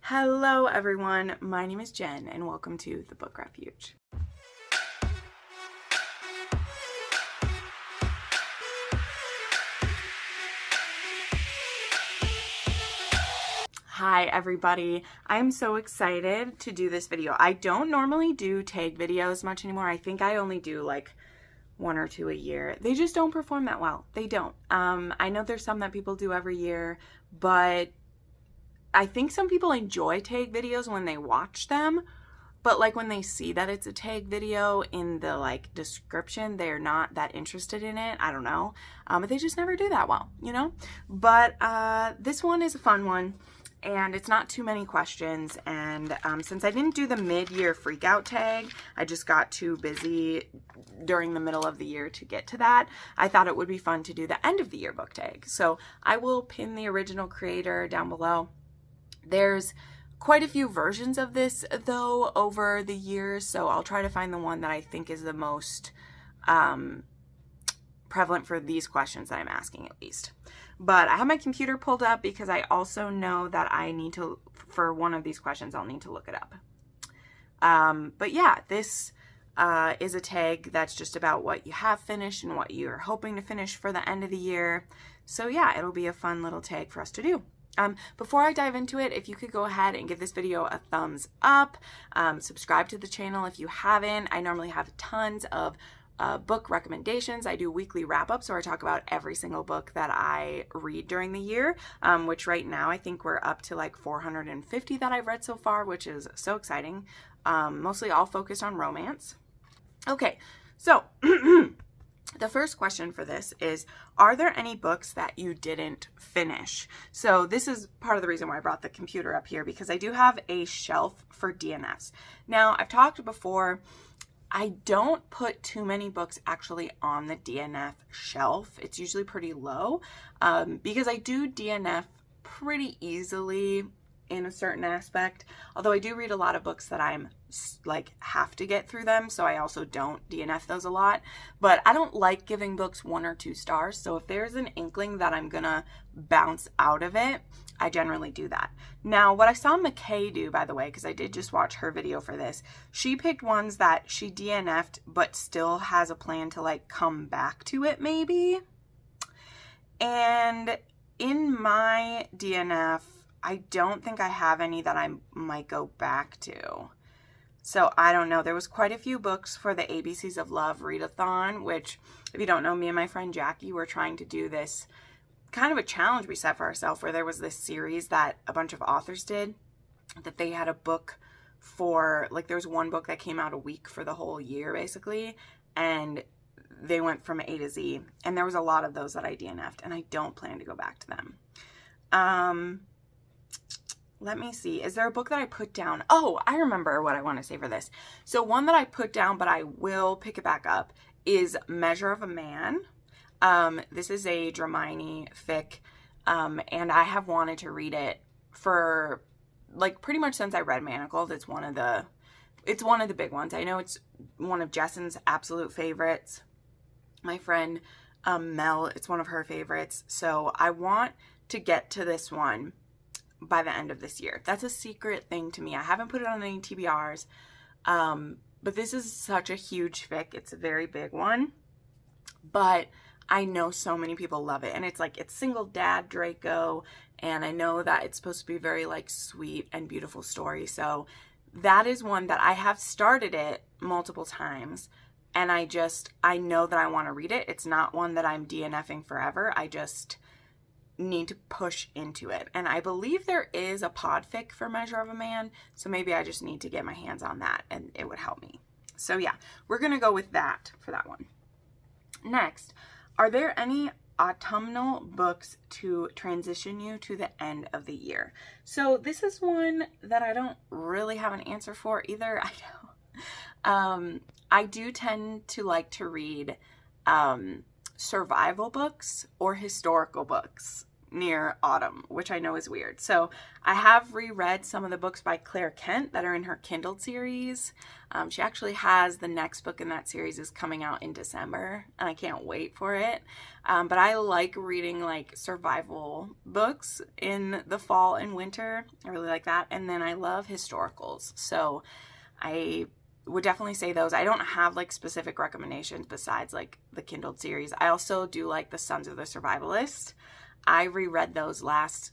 Hello everyone, my name is Jen and welcome to the Book Refuge. Hi everybody, I'm so excited to do this video. I don't normally do tag videos much anymore. I think I only do like one or two a year. They just don't perform that well. They don't. I know there's some that people do every year, but I think some people enjoy tag videos when they watch them, but like when they see that it's a tag video in the like description, they're not that interested in it. I don't know. But they just never do that well, you know? But this one is a fun one and it's not too many questions. And since I didn't do the mid-year freakout tag, I just got too busy during the middle of the year to get to that. I thought it would be fun to do the end of the year book tag. So I will pin the original creator down below. There's quite a few versions of this though over the years, so I'll try to find the one that I think is the most prevalent for these questions that I'm asking at least. But I have my computer pulled up because I also know that I need to, for one of these questions, I'll need to look it up. But yeah, this is a tag that's just about what you have finished and what you're hoping to finish for the end of the year. So yeah, it'll be a fun little tag for us to do. Before I dive into it, if you could go ahead and give this video a thumbs up, subscribe to the channel if you haven't. I normally have tons of book recommendations. I do weekly wrap-ups where I talk about every single book that I read during the year, which right now I think we're up to like 450 that I've read so far, which is so exciting. Mostly all focused on romance. Okay, so the first question for this is, are there any books that you didn't finish? So this is part of the reason why I brought the computer up here, because I do have a shelf for DNFs. Now, I've talked before, I don't put too many books actually on the DNF shelf. It's usually pretty low because I do DNF pretty easily in a certain aspect, although I do read a lot of books that I'm like have to get through them, so I also don't DNF those a lot. But I don't like giving books 1 or 2 stars, so if there's an inkling that I'm gonna bounce out of it, I generally do that. Now, what I saw McKay do, by the way, because I did just watch her video for this, she picked ones that she DNF'd but still has a plan to like come back to it maybe. And in my DNF, I don't think I have any that I might go back to. So I don't know. There was quite a few books for the ABCs of Love readathon, which if you don't know, me and my friend Jackie were trying to do this kind of a challenge we set for ourselves, where there was this series that a bunch of authors did, that they had a book for, like there was one book that came out a week for the whole year basically, and they went from A to Z, and there was a lot of those that I DNF'd, and I don't plan to go back to them. Let me see. Is there a book that I put down? Oh, I remember what I want to say for this. So one that I put down, but I will pick it back up, is Measure of a Man. This is a Dramini fic, and I have wanted to read it for like pretty much since I read Manacled. It's one of the big ones. I know it's one of Jessen's absolute favorites. My friend Mel, it's one of her favorites. So I want to get to this one by the end of this year. That's a secret thing to me. I haven't put it on any TBRs, but this is such a huge fic. It's a very big one, but I know so many people love it, and it's like, it's single dad Draco, and I know that it's supposed to be very like sweet and beautiful story. So that is one that I have started it multiple times, and I know that I want to read it. It's not one that I'm DNFing forever. I just need to push into it. And I believe there is a podfic for Measure of a Man, so maybe I just need to get my hands on that and it would help me. So yeah, we're gonna go with that for that one. Next, are there any autumnal books to transition you to the end of the year? So this is one that I don't really have an answer for either. I know. I do tend to like to read survival books or historical books near autumn, which I know is weird. So I have reread some of the books by Claire Kent that are in her Kindle series. She actually has the next book in that series is coming out in December, and I can't wait for it. But I like reading like survival books in the fall and winter. I really like that. And then I love historicals. So I would definitely say those. I don't have like specific recommendations besides like the Kindle series. I also do like the Sons of the Survivalist. I reread those last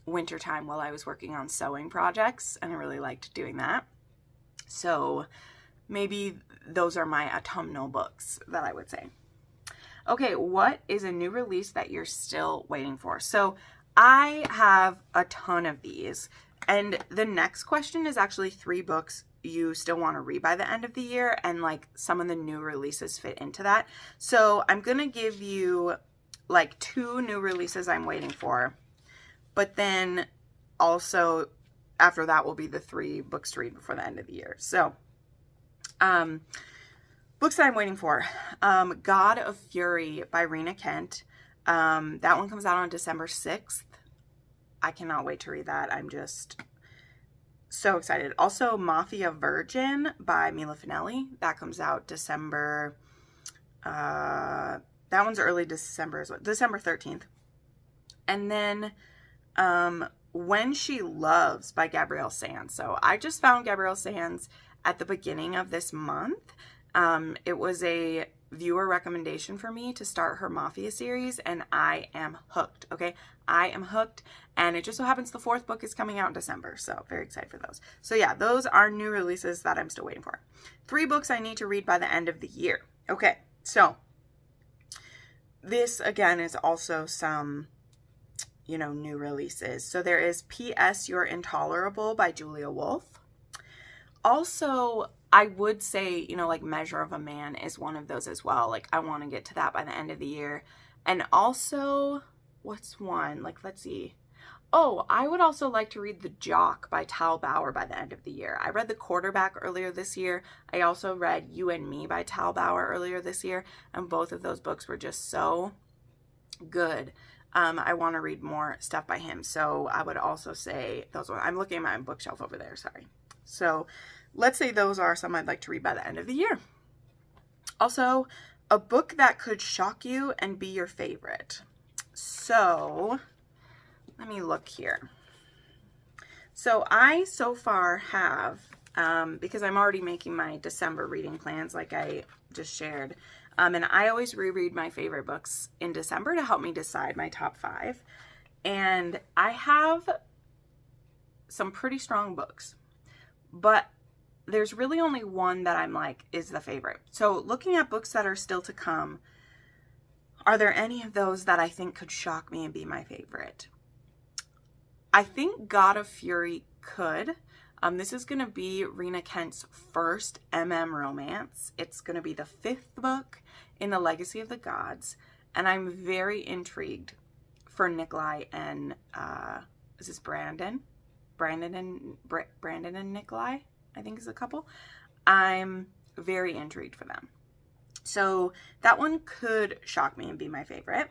winter time while I was working on sewing projects, and I really liked doing that. So maybe those are my autumnal books that I would say. Okay, what is a new release that you're still waiting for? So I have a ton of these, and the next question is actually 3 books you still want to read by the end of the year, and like some of the new releases fit into that. So I'm going to give you like 2 new releases I'm waiting for, but then also after that will be the 3 books to read before the end of the year. So, books that I'm waiting for. God of Fury by Rena Kent. That one comes out on December 6th. I cannot wait to read that. I'm just so excited. Also, Mafia Virgin by Mila Finelli. That comes out December, that one's early December as well, December 13th. And then When She Loves by Gabrielle Sands. So I just found Gabrielle Sands at the beginning of this month. It was a viewer recommendation for me to start her Mafia series, and I am hooked, okay? I am hooked, and it just so happens the 4th book is coming out in December, so very excited for those. So yeah, those are new releases that I'm still waiting for. 3 books I need to read by the end of the year. Okay, so this, again, is also some, you know, new releases. So there is P.S. You're Intolerable by Julia Wolf. Also, I would say, you know, like Measure of a Man is one of those as well. Like, I want to get to that by the end of the year. And also, what's one? Like, let's see. Oh, I would also like to read The Jock by Tal Bauer by the end of the year. I read The Quarterback earlier this year. I also read You and Me by Tal Bauer earlier this year. And both of those books were just so good. I want to read more stuff by him. So I would also say those ones. I'm looking at my bookshelf over there. Sorry. So let's say those are some I'd like to read by the end of the year. Also, a book that could shock you and be your favorite. So let me look here. So I so far have, because I'm already making my December reading plans like I just shared, and I always reread my favorite books in December to help me decide my top 5. And I have some pretty strong books, but there's really only one that I'm like is the favorite. So looking at books that are still to come, are there any of those that I think could shock me and be my favorite? I think God of Fury could. This is going to be Rena Kent's first romance. It's going to be the 5th book in the Legacy of the Gods. And I'm very intrigued for Nikolai and, is this Brandon? Brandon and Nikolai, I think is a couple. I'm very intrigued for them. So that one could shock me and be my favorite.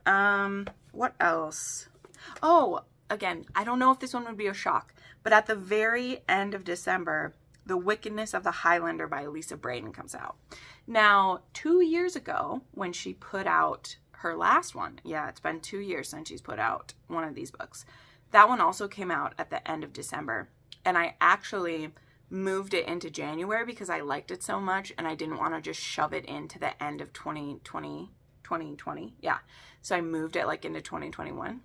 What else? Oh, again, I don't know if this one would be a shock, but at the very end of December, The Wickedness of the Highlander by Elisa Braden comes out. Now, 2 years ago, when she put out her last one, yeah, it's been 2 years since she's put out one of these books. That one also came out at the end of December, and I actually moved it into January because I liked it so much, and I didn't want to just shove it into the end of 2020, yeah. So I moved it like into 2021.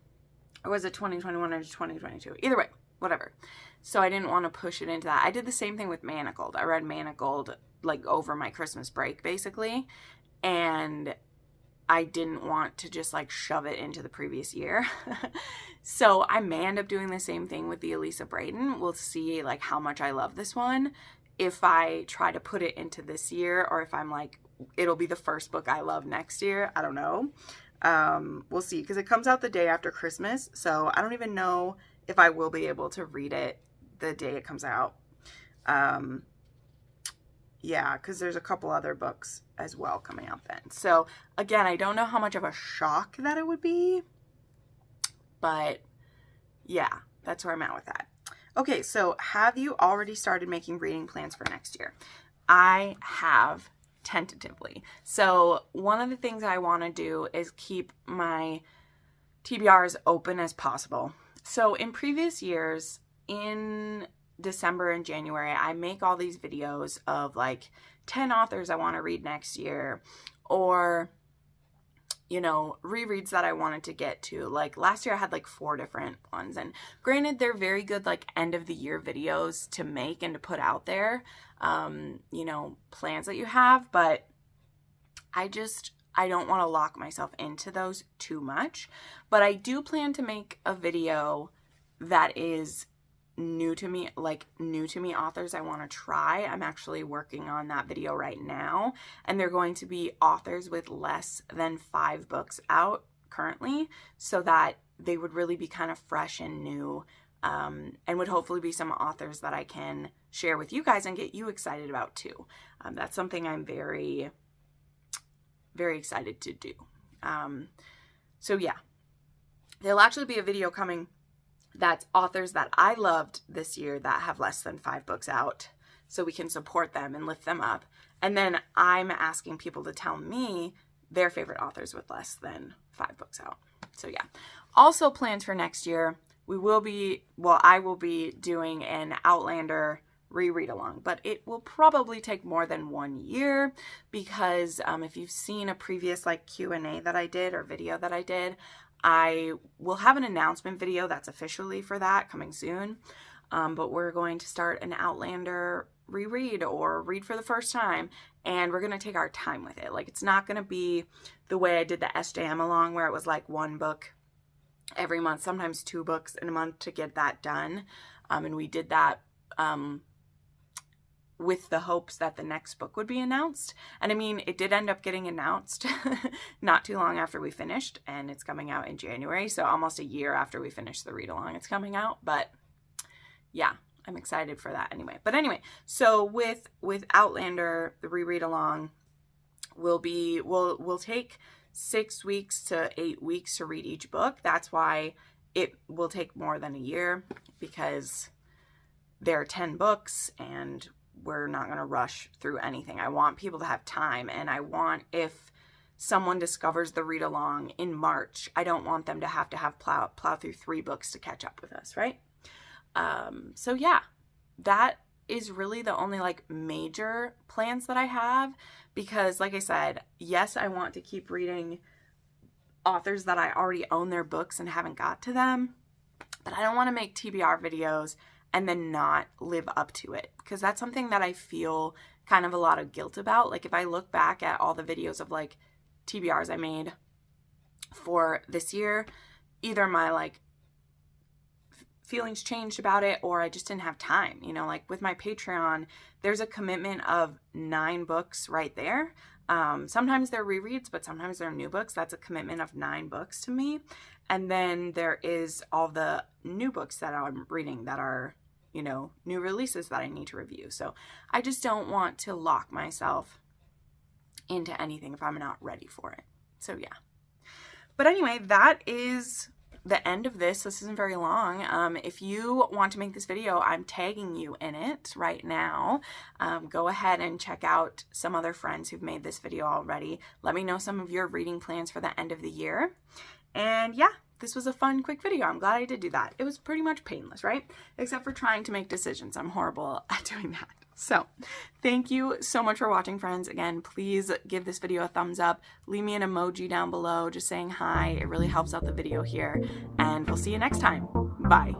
Or was it 2021 or 2022? Either way, whatever. So I didn't want to push it into that. I did the same thing with Manacled. I read Manacled like over my Christmas break, basically. And I didn't want to just like shove it into the previous year. So I may end up doing the same thing with the Elisa Braden. We'll see like how much I love this one. If I try to put it into this year, or if I'm like, it'll be the first book I love next year. I don't know. We'll see, because it comes out the day after Christmas, so I don't even know if I will be able to read it the day it comes out. Yeah, because there's a couple other books as well coming out then. So again, I don't know how much of a shock that it would be, But yeah, that's where I'm at with that. Okay, so have you already started making reading plans for next year? I have, tentatively. So one of the things I want to do is keep my TBR as open as possible. So in previous years, in December and January, I make all these videos of like 10 authors I want to read next year, or rereads that I wanted to get to. Like last year I had like 4 different ones, and granted they're very good like end of the year videos to make and to put out there, plans that you have, but I don't want to lock myself into those too much. But I do plan to make a video that is new to me authors I want to try. I'm actually working on that video right now, and they're going to be authors with less than 5 books out currently, so that they would really be kind of fresh and new, and would hopefully be some authors that I can share with you guys and get you excited about too. That's something I'm very, very excited to do. So yeah, there'll actually be a video coming that's authors that I loved this year that have less than 5 books out, so we can support them and lift them up. And then I'm asking people to tell me their favorite authors with less than 5 books out. So yeah. Also plans for next year, I will be doing an Outlander reread along, but it will probably take more than 1 year, because if you've seen a previous like Q&A that I did or video that I did, I will have an announcement video that's officially for that coming soon. But we're going to start an Outlander reread or read for the first time, and we're going to take our time with it. Like, it's not going to be the way I did the SJM along, where it was like 1 book every month, sometimes 2 books in a month to get that done. And we did that with the hopes that the next book would be announced. And I mean, it did end up getting announced not too long after we finished, and it's coming out in January. So almost a year after we finished the read along, it's coming out. But yeah, I'm excited for that anyway. But anyway, so with Outlander, the reread along we'll take 6 weeks to 8 weeks to read each book. That's why it will take more than a year, because there are 10 books and we're not going to rush through anything. I want people to have time, and I want, if someone discovers the read along in March, I don't want them to have plow through 3 books to catch up with us, right? So yeah, that is really the only like major plans that I have, because like I said, yes, I want to keep reading authors that I already own their books and haven't got to them, but I don't want to make TBR videos and then not live up to it, because that's something that I feel kind of a lot of guilt about. Like, if I look back at all the videos of like TBRs I made for this year, either my like feelings changed about it, or I just didn't have time. Like with my Patreon, there's a commitment of 9 books right there. Sometimes they're rereads, but sometimes they're new books. That's a commitment of 9 books to me. And then there is all the new books that I'm reading that are, new releases that I need to review. So I just don't want to lock myself into anything if I'm not ready for it. So yeah. But anyway, that is the end of this. This isn't very long. If you want to make this video, I'm tagging you in it right now. Go ahead and check out some other friends who've made this video already. Let me know some of your reading plans for the end of the year. And yeah, this was a fun, quick video. I'm glad I did do that. It was pretty much painless, right? Except for trying to make decisions. I'm horrible at doing that. So thank you so much for watching, friends. Again, please give this video a thumbs up. Leave me an emoji down below just saying hi. It really helps out the video here. And we'll see you next time. Bye.